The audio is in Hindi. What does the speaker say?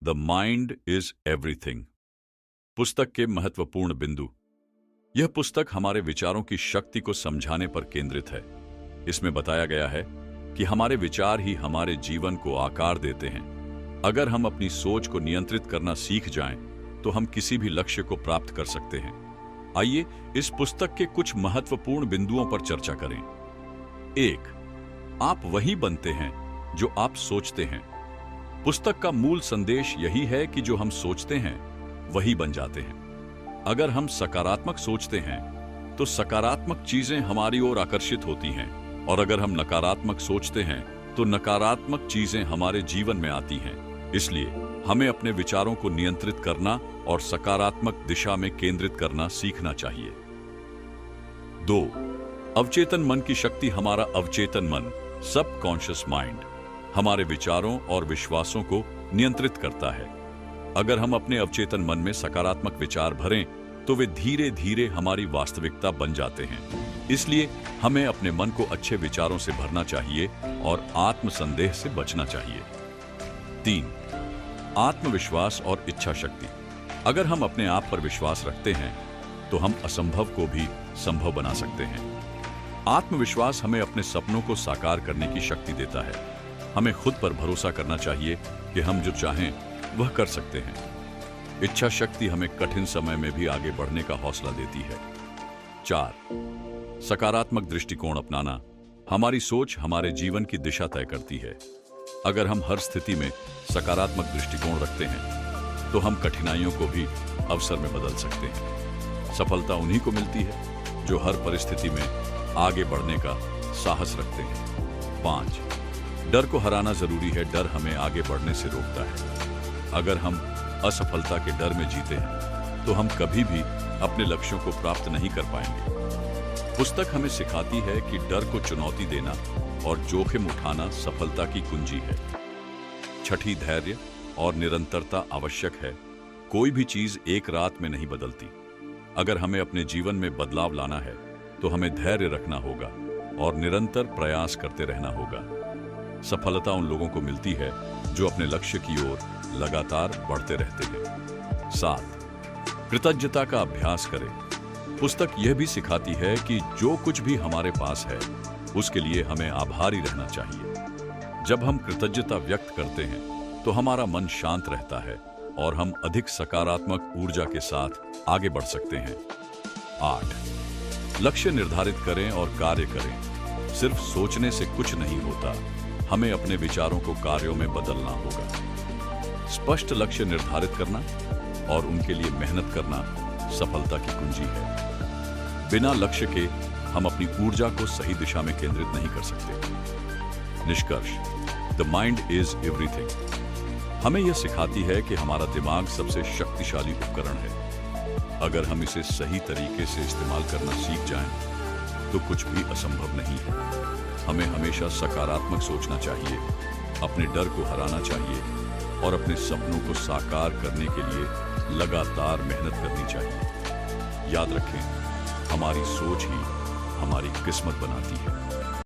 The mind is everything. पुस्तक के महत्वपूर्ण बिंदु। यह पुस्तक हमारे विचारों की शक्ति को समझाने पर केंद्रित है। इसमें बताया गया है कि हमारे विचार ही हमारे जीवन को आकार देते हैं। अगर हम अपनी सोच को नियंत्रित करना सीख जाएं, तो हम किसी भी लक्ष्य को प्राप्त कर सकते हैं। आइए इस पुस्तक के कुछ महत्वपूर्ण बिंदुओं पर चर्चा करें। 1. आप वही बनते हैं जो आप सोचते हैं। पुस्तक का मूल संदेश यही है कि जो हम सोचते हैं वही बन जाते हैं। अगर हम सकारात्मक सोचते हैं तो सकारात्मक चीजें हमारी ओर आकर्षित होती हैं, और अगर हम नकारात्मक सोचते हैं तो नकारात्मक चीजें हमारे जीवन में आती हैं। इसलिए हमें अपने विचारों को नियंत्रित करना और सकारात्मक दिशा में केंद्रित करना सीखना चाहिए। 2. अवचेतन मन की शक्ति। हमारा अवचेतन मन, सबकॉन्शियस माइंड, हमारे विचारों और विश्वासों को नियंत्रित करता है। अगर हम अपने अवचेतन मन में सकारात्मक विचार भरें तो वे धीरे धीरे हमारी वास्तविकता बन जाते हैं। इसलिए हमें अपने मन को अच्छे विचारों से भरना चाहिए और आत्मसंदेह से बचना चाहिए। 3. आत्मविश्वास और इच्छा शक्ति। अगर हम अपने आप पर विश्वास रखते हैं तो हम असंभव को भी संभव बना सकते हैं। आत्मविश्वास हमें अपने सपनों को साकार करने की शक्ति देता है। हमें खुद पर भरोसा करना चाहिए कि हम जो चाहें वह कर सकते हैं। इच्छा शक्ति हमें कठिन समय में भी आगे बढ़ने का हौसला देती है। 4. सकारात्मक दृष्टिकोण अपनाना। हमारी सोच हमारे जीवन की दिशा तय करती है। अगर हम हर स्थिति में सकारात्मक दृष्टिकोण रखते हैं तो हम कठिनाइयों को भी अवसर में बदल सकते हैं। सफलता उन्हीं को मिलती है जो हर परिस्थिति में आगे बढ़ने का साहस रखते हैं। 5. डर को हराना जरूरी है। डर हमें आगे बढ़ने से रोकता है। अगर हम असफलता के डर में जीते हैं तो हम कभी भी अपने लक्ष्यों को प्राप्त नहीं कर पाएंगे। पुस्तक हमें सिखाती है कि डर को चुनौती देना और जोखिम उठाना सफलता की कुंजी है। 6. धैर्य और निरंतरता आवश्यक है। कोई भी चीज एक रात में नहीं बदलती। अगर हमें अपने जीवन में बदलाव लाना है तो हमें धैर्य रखना होगा और निरंतर प्रयास करते रहना होगा। सफलता उन लोगों को मिलती है जो अपने लक्ष्य की ओर लगातार बढ़ते रहते हैं। 7. कृतज्ञता का अभ्यास करें। पुस्तक यह भी सिखाती है कि जो कुछ भी हमारे पास है उसके लिए हमें आभारी रहना चाहिए। जब हम कृतज्ञता व्यक्त करते हैं तो हमारा मन शांत रहता है और हम अधिक सकारात्मक ऊर्जा के साथ आगे बढ़ सकते हैं। 8. लक्ष्य निर्धारित करें और कार्य करें। सिर्फ सोचने से कुछ नहीं होता, हमें अपने विचारों को कार्यों में बदलना होगा। स्पष्ट लक्ष्य निर्धारित करना और उनके लिए मेहनत करना सफलता की कुंजी है। बिना लक्ष्य के हम अपनी ऊर्जा को सही दिशा में केंद्रित नहीं कर सकते। निष्कर्ष, द माइंड इज एवरीथिंग हमें यह सिखाती है कि हमारा दिमाग सबसे शक्तिशाली उपकरण है। अगर हम इसे सही तरीके से इस्तेमाल करना सीख जाएं, तो कुछ भी असंभव नहीं है। हमें हमेशा सकारात्मक सोचना चाहिए, अपने डर को हराना चाहिए और अपने सपनों को साकार करने के लिए लगातार मेहनत करनी चाहिए। याद रखें, हमारी सोच ही हमारी किस्मत बनाती है।